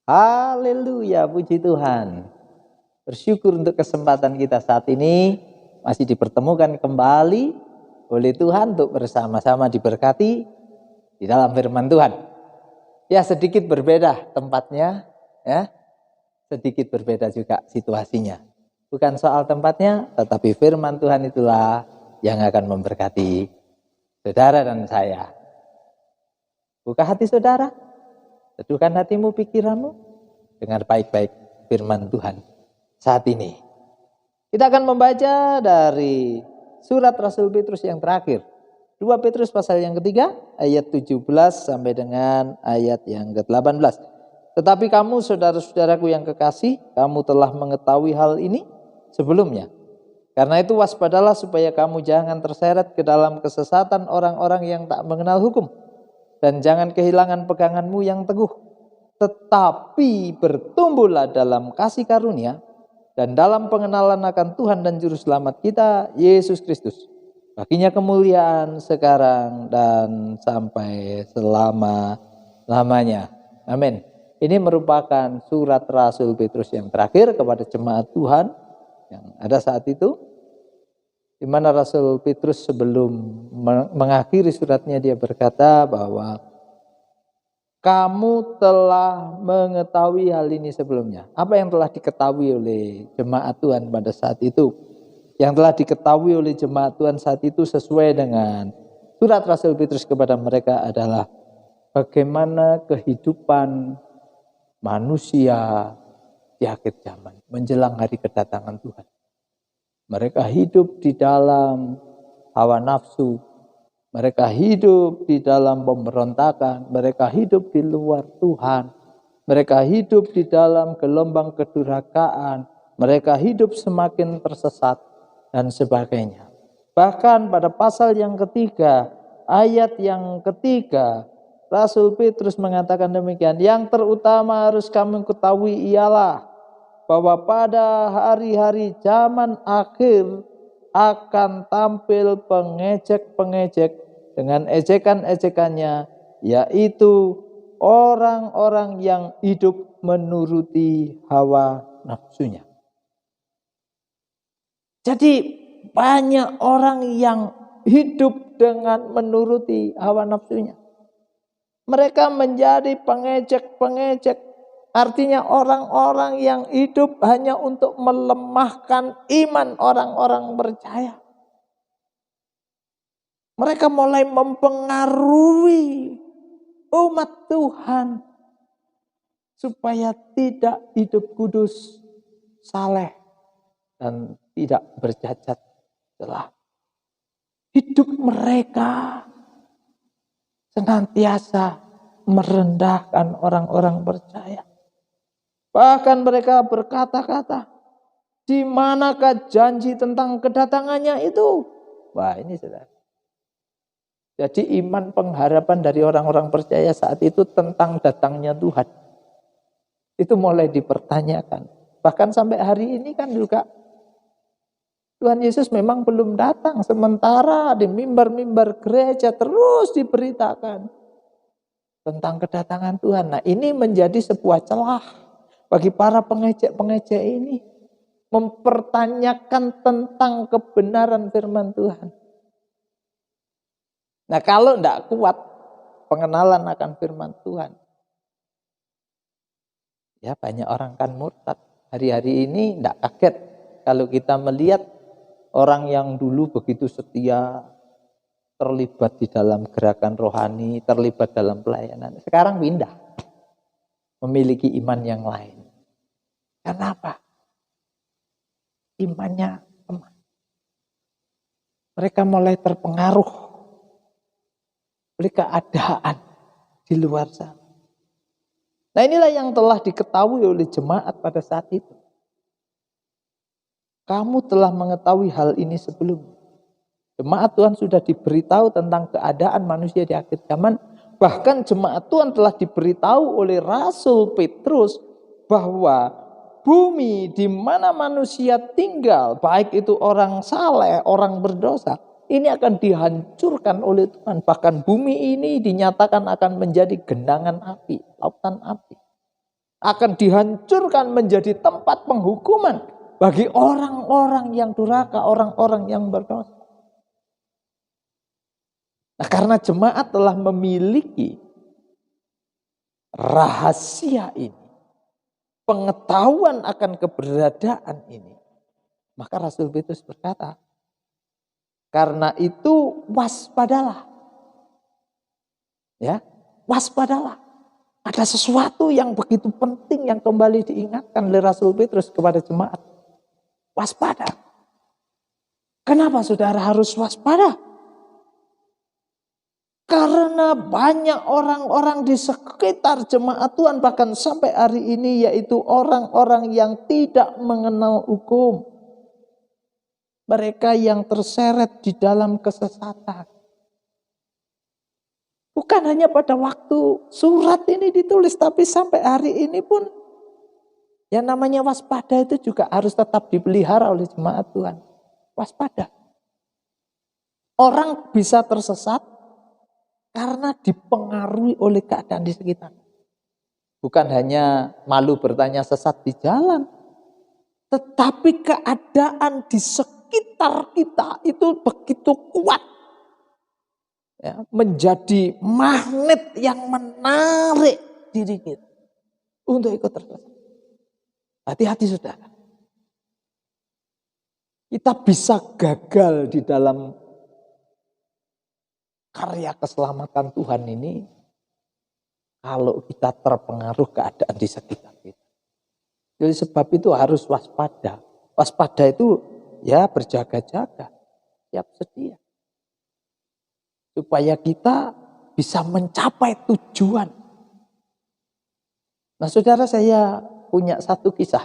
Haleluya, puji Tuhan. Bersyukur untuk kesempatan kita saat ini masih dipertemukan kembali oleh Tuhan untuk bersama-sama diberkati di dalam firman Tuhan. Ya, sedikit berbeda tempatnya, ya. Sedikit berbeda juga situasinya. Bukan soal tempatnya, tetapi firman Tuhan itulah yang akan memberkati saudara dan saya. Buka hati saudara, teduhkan hatimu, pikiranmu, dengar baik-baik firman Tuhan saat ini. Kita akan membaca dari surat Rasul Petrus yang terakhir, 2 Petrus pasal yang ketiga ayat 17 sampai dengan ayat yang ke-18. Tetapi kamu saudara-saudaraku yang kekasih, kamu telah mengetahui hal ini sebelumnya. Karena itu waspadalah supaya kamu jangan terseret ke dalam kesesatan orang-orang yang tak mengenal hukum. Dan jangan kehilangan peganganmu yang teguh. Tetapi bertumbuhlah dalam kasih karunia dan dalam pengenalan akan Tuhan dan Juru Selamat kita, Yesus Kristus. Baginya kemuliaan sekarang dan sampai selama-lamanya. Amin. Ini merupakan surat Rasul Petrus yang terakhir kepada jemaat Tuhan yang ada saat itu, di mana Rasul Petrus sebelum mengakhiri suratnya dia berkata bahwa kamu telah mengetahui hal ini sebelumnya. Apa yang telah diketahui oleh jemaat Tuhan pada saat itu? Yang telah diketahui oleh jemaat Tuhan saat itu sesuai dengan surat Rasul Petrus kepada mereka adalah bagaimana kehidupan manusia di akhir zaman menjelang hari kedatangan Tuhan. Mereka hidup di dalam hawa nafsu, mereka hidup di dalam pemberontakan, mereka hidup di luar Tuhan, mereka hidup di dalam gelombang kedurhakaan, mereka hidup semakin tersesat dan sebagainya. Bahkan pada pasal yang ketiga, ayat yang ketiga, Rasul Petrus mengatakan demikian, yang terutama harus kamu ketahui ialah bahwa pada hari-hari zaman akhir akan tampil pengejek-pengejek dengan ejekan-ejekannya, yaitu orang-orang yang hidup menuruti hawa nafsunya. Jadi banyak orang yang hidup dengan menuruti hawa nafsunya. Mereka menjadi pengejek-pengejek. Artinya orang-orang yang hidup hanya untuk melemahkan iman orang-orang percaya. Mereka mulai mempengaruhi umat Tuhan supaya tidak hidup kudus, saleh, dan tidak bercacat celah. Hidup mereka senantiasa merendahkan orang-orang percaya. Bahkan mereka berkata-kata, di manakah janji tentang kedatangannya itu? Wah, ini saudara. Jadi iman pengharapan dari orang-orang percaya saat itu tentang datangnya Tuhan itu mulai dipertanyakan. Bahkan sampai hari ini kan juga Tuhan Yesus memang belum datang, sementara di mimbar-mimbar gereja terus diberitakan tentang kedatangan Tuhan. Nah, ini menjadi sebuah celah bagi para pengejek-pengejek ini mempertanyakan tentang kebenaran firman Tuhan. Nah, kalau tidak kuat pengenalan akan firman Tuhan, ya banyak orang kan murtad. Hari-hari ini tidak kaget kalau kita melihat orang yang dulu begitu setia, terlibat di dalam gerakan rohani, terlibat dalam pelayanan, sekarang pindah, memiliki iman yang lain. Kenapa? Imannya lemah. Mereka mulai terpengaruh oleh keadaan di luar sana. Nah, inilah yang telah diketahui oleh jemaat pada saat itu. Kamu telah mengetahui hal ini sebelumnya. Jemaat Tuhan sudah diberitahu tentang keadaan manusia di akhir zaman. Bahkan jemaat Tuhan telah diberitahu oleh Rasul Petrus bahwa bumi di mana manusia tinggal, baik itu orang saleh, orang berdosa, ini akan dihancurkan oleh Tuhan. Bahkan bumi ini dinyatakan akan menjadi genangan api, lautan api. akan dihancurkan menjadi tempat penghukuman bagi orang-orang yang durhaka, orang-orang yang berdosa. Nah, karena jemaat telah memiliki rahasia ini, pengetahuan akan keberadaan ini, maka Rasul Petrus berkata, karena itu waspadalah. Ya, waspadalah. Ada sesuatu yang begitu penting yang kembali diingatkan oleh Rasul Petrus kepada jemaat. Waspada. Kenapa saudara harus waspada? Karena banyak orang-orang di sekitar jemaat Tuhan, bahkan sampai hari ini, yaitu orang-orang yang tidak mengenal hukum. Mereka yang terseret di dalam kesesatan. Bukan hanya pada waktu surat ini ditulis, tapi sampai hari ini pun yang namanya waspada itu juga harus tetap dipelihara oleh jemaat Tuhan. Waspada. Orang bisa tersesat karena dipengaruhi oleh keadaan di sekitar. Bukan hanya malu bertanya sesat di jalan, tetapi keadaan di sekitar kita itu begitu kuat. Ya, menjadi magnet yang menarik diri kita untuk ikut tersesat. Hati-hati saudara. Kita bisa gagal di dalam karya keselamatan Tuhan ini kalau kita terpengaruh keadaan di sekitar kita. Jadi sebab itu harus waspada. Waspada itu ya berjaga-jaga, siap sedia. Supaya kita bisa mencapai tujuan. Nah saudara, saya punya satu kisah.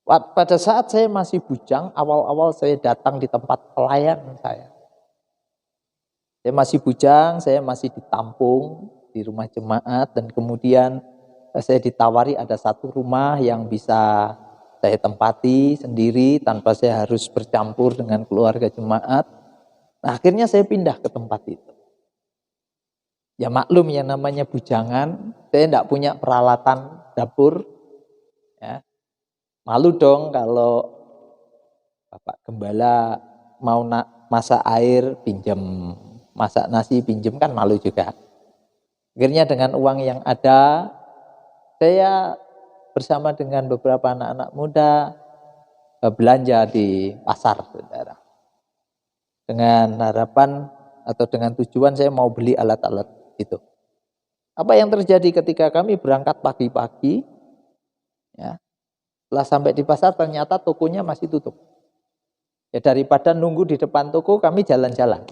Pada saat saya masih bujang, awal-awal saya datang di tempat pelayanan saya. Saya masih bujang, saya masih ditampung di rumah jemaat, dan kemudian saya ditawari ada satu rumah yang bisa saya tempati sendiri tanpa saya harus bercampur dengan keluarga jemaat. Nah, akhirnya saya pindah ke tempat itu. Ya maklum, yang namanya bujangan, saya tidak punya peralatan dapur. Ya. Malu dong kalau Bapak Gembala mau masak air, pinjam, masak nasi, pinjam, kan malu juga. Akhirnya dengan uang yang ada, saya bersama dengan beberapa anak-anak muda belanja di pasar, saudara. Dengan harapan atau dengan tujuan saya mau beli alat-alat itu. Apa yang terjadi ketika kami berangkat pagi-pagi, ya, setelah sampai di pasar ternyata tokonya masih tutup. Ya daripada nunggu di depan toko, kami jalan-jalan.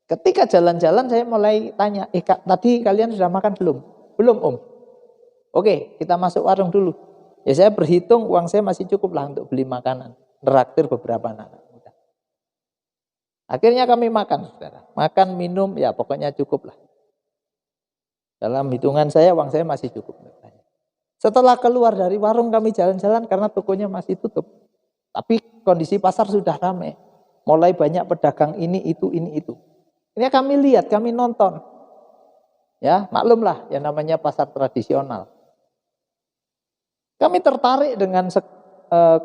Ketika jalan-jalan saya mulai tanya, Kak, tadi kalian sudah makan belum? Belum, Om. Oke, kita masuk warung dulu. Ya saya berhitung uang saya masih cukup lah untuk beli makanan. Neraktir beberapa anak. Akhirnya kami makan, saudara. Makan, minum, ya pokoknya cukup lah. Dalam hitungan saya, uang saya masih cukup. Setelah keluar dari warung, kami jalan-jalan karena tokonya masih tutup. Tapi kondisi pasar sudah ramai. Mulai banyak pedagang ini, itu, ini, itu. Ini kami lihat, kami nonton. Ya, maklumlah yang namanya pasar tradisional. Kami tertarik dengan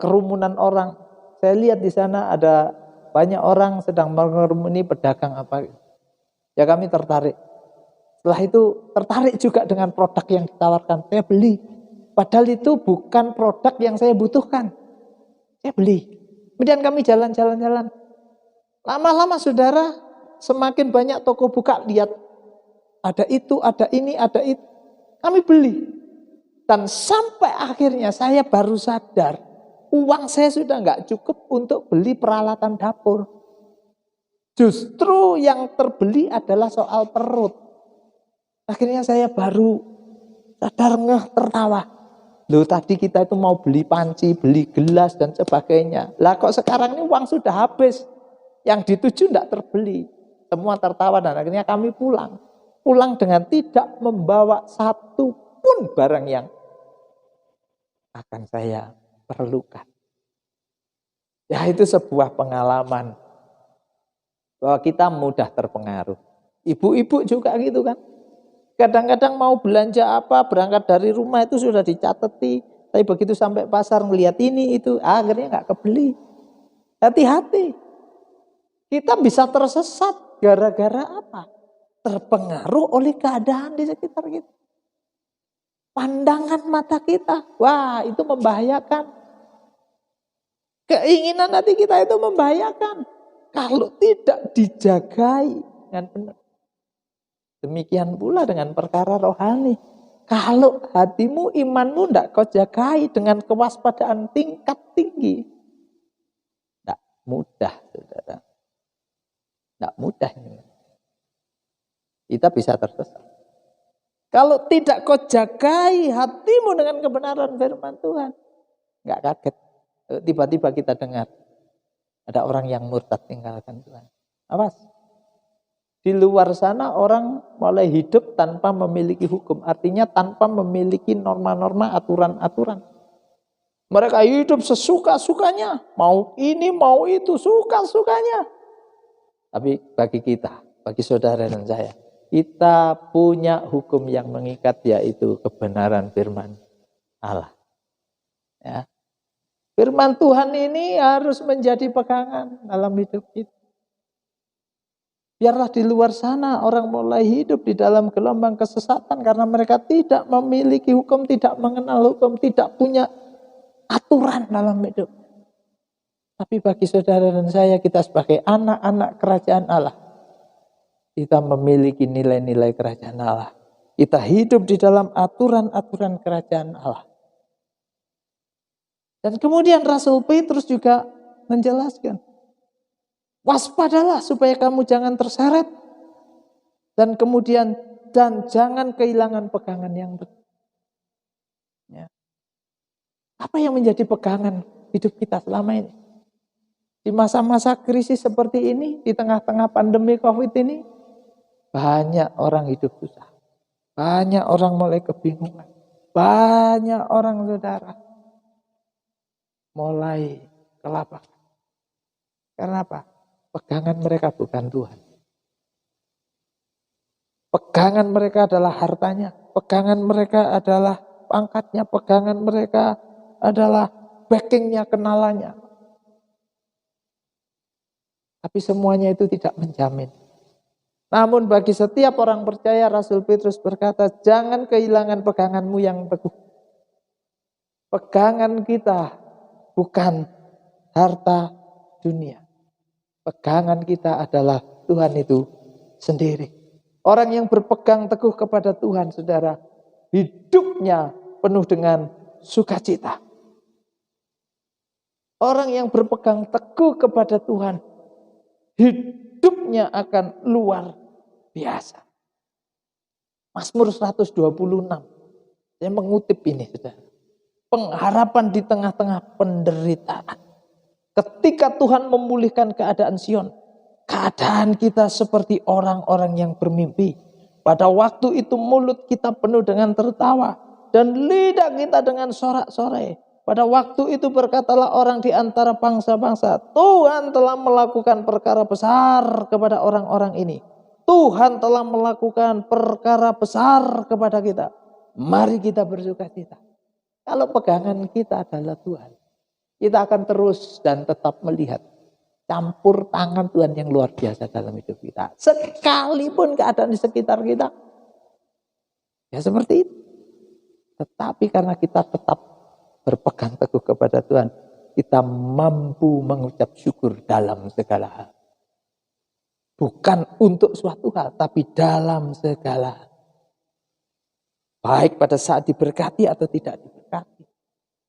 kerumunan orang. Saya lihat di sana ada banyak orang sedang mengerumuni pedagang apa. Ya kami tertarik. Setelah itu tertarik juga dengan produk yang ditawarkan. Saya beli. Padahal itu bukan produk yang saya butuhkan. Saya beli. Kemudian kami jalan-jalan. Lama-lama saudara, semakin banyak toko buka, lihat. Ada itu, ada ini, ada itu. Kami beli. Dan sampai akhirnya saya baru sadar, uang saya sudah nggak cukup untuk beli peralatan dapur. Justru yang terbeli adalah soal perut. Akhirnya saya baru sadar, tertawa. Loh, tadi kita itu mau beli panci, beli gelas dan sebagainya. Lah kok sekarang ini uang sudah habis. Yang dituju tidak terbeli. Semua tertawa dan akhirnya kami pulang. Pulang dengan tidak membawa satu pun barang yang akan saya perlukan. Ya itu sebuah pengalaman bahwa kita mudah terpengaruh. Ibu-ibu juga gitu kan. Kadang-kadang mau belanja apa, berangkat dari rumah itu sudah dicateti. Tapi begitu sampai pasar ngelihat ini itu, akhirnya nggak kebeli. Hati-hati. Kita bisa tersesat gara-gara apa? Terpengaruh oleh keadaan di sekitar kita. Pandangan mata kita, wah itu membahayakan. Keinginan hati kita itu membahayakan. Kalau tidak dijagai dengan benar. Demikian pula dengan perkara rohani. Kalau hatimu, imanmu tidak kau jagai dengan kewaspadaan tingkat tinggi. Tidak mudah, saudara. Tidak mudah. Kita bisa tersesat. Kalau tidak kau jagai hatimu dengan kebenaran firman Tuhan. Nggak kaget. Tiba-tiba kita dengar. Ada orang yang murtad tinggalkan Tuhan. Awas. Di luar sana orang mulai hidup tanpa memiliki hukum. Artinya tanpa memiliki norma-norma, aturan-aturan. Mereka hidup sesuka-sukanya. Mau ini, mau itu, suka-sukanya. Tapi bagi kita, bagi saudara dan saya, kita punya hukum yang mengikat, yaitu kebenaran firman Allah. Ya. Firman Tuhan ini harus menjadi pegangan dalam hidup kita. Biarlah di luar sana orang mulai hidup di dalam gelombang kesesatan karena mereka tidak memiliki hukum, tidak mengenal hukum, tidak punya aturan dalam hidup. Tapi bagi saudara dan saya, kita sebagai anak-anak kerajaan Allah, kita memiliki nilai-nilai kerajaan Allah. Kita hidup di dalam aturan-aturan kerajaan Allah. Dan kemudian Rasul Petrus juga menjelaskan, waspadalah supaya kamu jangan terseret. Dan kemudian, dan jangan kehilangan pegangan yang benar. Ya. Apa yang menjadi pegangan hidup kita selama ini? Di masa-masa krisis seperti ini, di tengah-tengah pandemi COVID ini, banyak orang hidup susah. Banyak orang mulai kebingungan. Banyak orang, saudara, mulai kelaparan. Karena apa? Pegangan mereka bukan Tuhan. Pegangan mereka adalah hartanya. Pegangan mereka adalah pangkatnya. Pegangan mereka adalah backingnya, kenalannya. Tapi semuanya itu tidak menjamin. Namun bagi setiap orang percaya, Rasul Petrus berkata, jangan kehilangan peganganmu yang teguh. Pegangan kita bukan harta dunia. Pegangan kita adalah Tuhan itu sendiri. Orang yang berpegang teguh kepada Tuhan, saudara, hidupnya penuh dengan sukacita. Orang yang berpegang teguh kepada Tuhan, hidupnya akan luar biasa. Mazmur 126. Saya mengutip ini, saudara. Pengharapan di tengah-tengah penderitaan. Ketika Tuhan memulihkan keadaan Sion, keadaan kita seperti orang-orang yang bermimpi. Pada waktu itu mulut kita penuh dengan tertawa dan lidah kita dengan sorak-sorai. Pada waktu itu berkatalah orang di antara bangsa-bangsa, Tuhan telah melakukan perkara besar kepada orang-orang ini. Tuhan telah melakukan perkara besar kepada kita. Mari kita bersukacita. Kalau pegangan kita adalah Tuhan, kita akan terus dan tetap melihat campur tangan Tuhan yang luar biasa dalam hidup kita. Sekalipun keadaan di sekitar kita ya seperti itu. Tetapi karena kita tetap berpegang teguh kepada Tuhan, kita mampu mengucap syukur dalam segala hal. Bukan untuk suatu hal, tapi dalam segala hal. Baik pada saat diberkati atau tidak diberkati.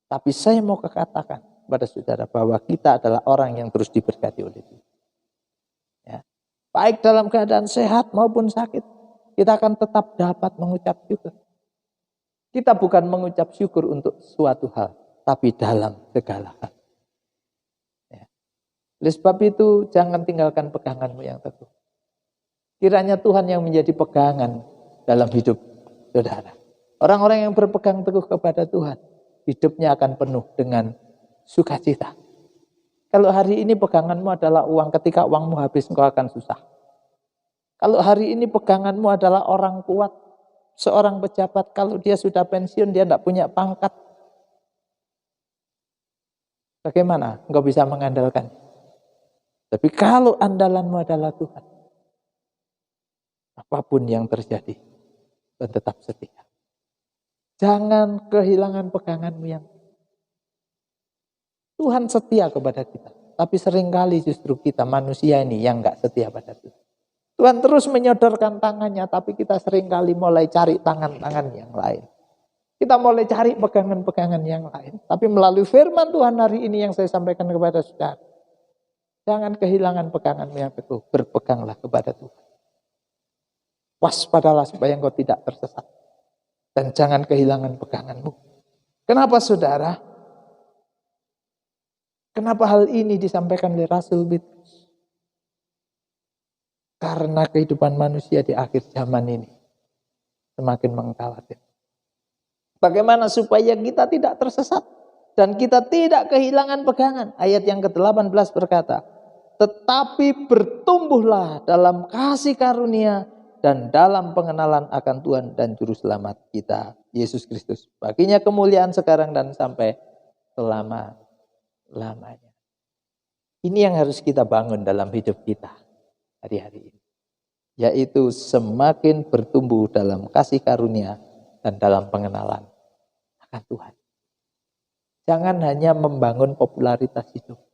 Tapi saya mau katakan kepada saudara bahwa kita adalah orang yang terus diberkati oleh Tuhan. Ya. Baik dalam keadaan sehat maupun sakit, kita akan tetap dapat mengucap syukur. Kita bukan mengucap syukur untuk suatu hal, tapi dalam segala hal. Ya. Oleh sebab itu, jangan tinggalkan peganganmu yang teguh. Kiranya Tuhan yang menjadi pegangan dalam hidup saudara. Orang-orang yang berpegang teguh kepada Tuhan, hidupnya akan penuh dengan sukacita. Kalau hari ini peganganmu adalah uang, ketika uangmu habis engkau akan susah. Kalau hari ini peganganmu adalah orang kuat, seorang pejabat kalau dia sudah pensiun, dia tidak punya pangkat. Bagaimana engkau bisa mengandalkan? Tapi kalau andalanmu adalah Tuhan, apapun yang terjadi, Tuhan tetap setia. Jangan kehilangan peganganmu yang Tuhan setia kepada kita. Tapi seringkali justru kita manusia ini yang enggak setia pada Tuhan. Tuhan terus menyodorkan tangannya, tapi kita seringkali mulai cari tangan-tangan yang lain. Kita mulai cari pegangan-pegangan yang lain. Tapi melalui firman Tuhan hari ini yang saya sampaikan kepada saudara, jangan kehilangan peganganmu yang teguh, berpeganglah kepada Tuhan. Waspadalah supaya engkau tidak tersesat. Dan jangan kehilangan peganganmu. Kenapa saudara? Kenapa hal ini disampaikan oleh Rasul Petrus? Karena kehidupan manusia di akhir zaman ini semakin mengkhawatirkan. Bagaimana supaya kita tidak tersesat dan kita tidak kehilangan pegangan? Ayat yang ke-18 berkata, tetapi bertumbuhlah dalam kasih karunia dan dalam pengenalan akan Tuhan dan Juru Selamat kita, Yesus Kristus. Baginya kemuliaan sekarang dan sampai selama-lamanya. Ini yang harus kita bangun dalam hidup kita hari-hari ini. Yaitu semakin bertumbuh dalam kasih karunia dan dalam pengenalan akan Tuhan. Jangan hanya membangun popularitas hidup.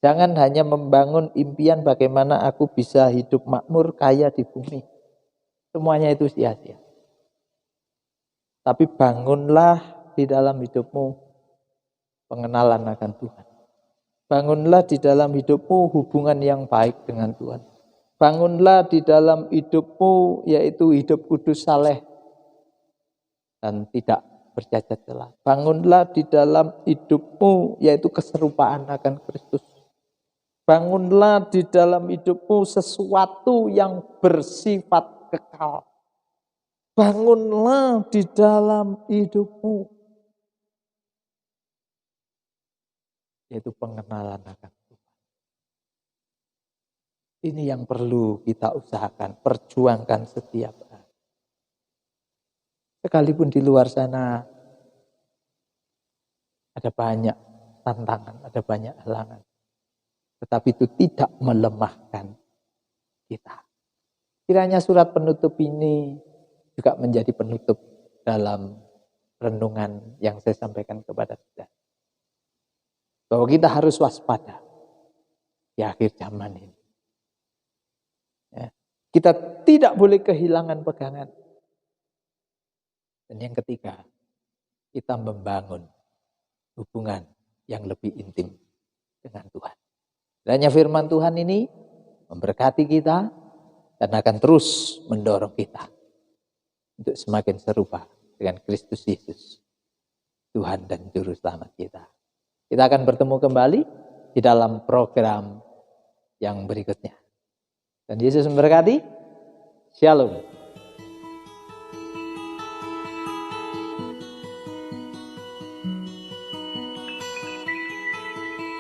Jangan hanya membangun impian bagaimana aku bisa hidup makmur, kaya di bumi. Semuanya itu sia-sia. Tapi bangunlah di dalam hidupmu pengenalan akan Tuhan. Bangunlah di dalam hidupmu hubungan yang baik dengan Tuhan. Bangunlah di dalam hidupmu yaitu hidup kudus saleh dan tidak bercacat celah. Bangunlah di dalam hidupmu yaitu keserupaan akan Kristus. Bangunlah di dalam hidupmu sesuatu yang bersifat kekal. Bangunlah di dalam hidupmu yaitu pengenalan akan Tuhan. Ini yang perlu kita usahakan, perjuangkan setiap hari. Sekalipun di luar sana ada banyak tantangan, ada banyak halangan. Tetapi itu tidak melemahkan kita. Kiranya surat penutup ini juga menjadi penutup dalam renungan yang saya sampaikan kepada kita. Bahwa kita harus waspada di akhir zaman ini. Ya. Kita tidak boleh kehilangan pegangan. Dan yang ketiga, kita membangun hubungan yang lebih intim dengan Tuhan. Kiranya firman Tuhan ini memberkati kita dan akan terus mendorong kita untuk semakin serupa dengan Kristus Yesus, Tuhan dan Juru Selamat kita. Kita akan bertemu kembali di dalam program yang berikutnya. Dan Yesus memberkati. Shalom.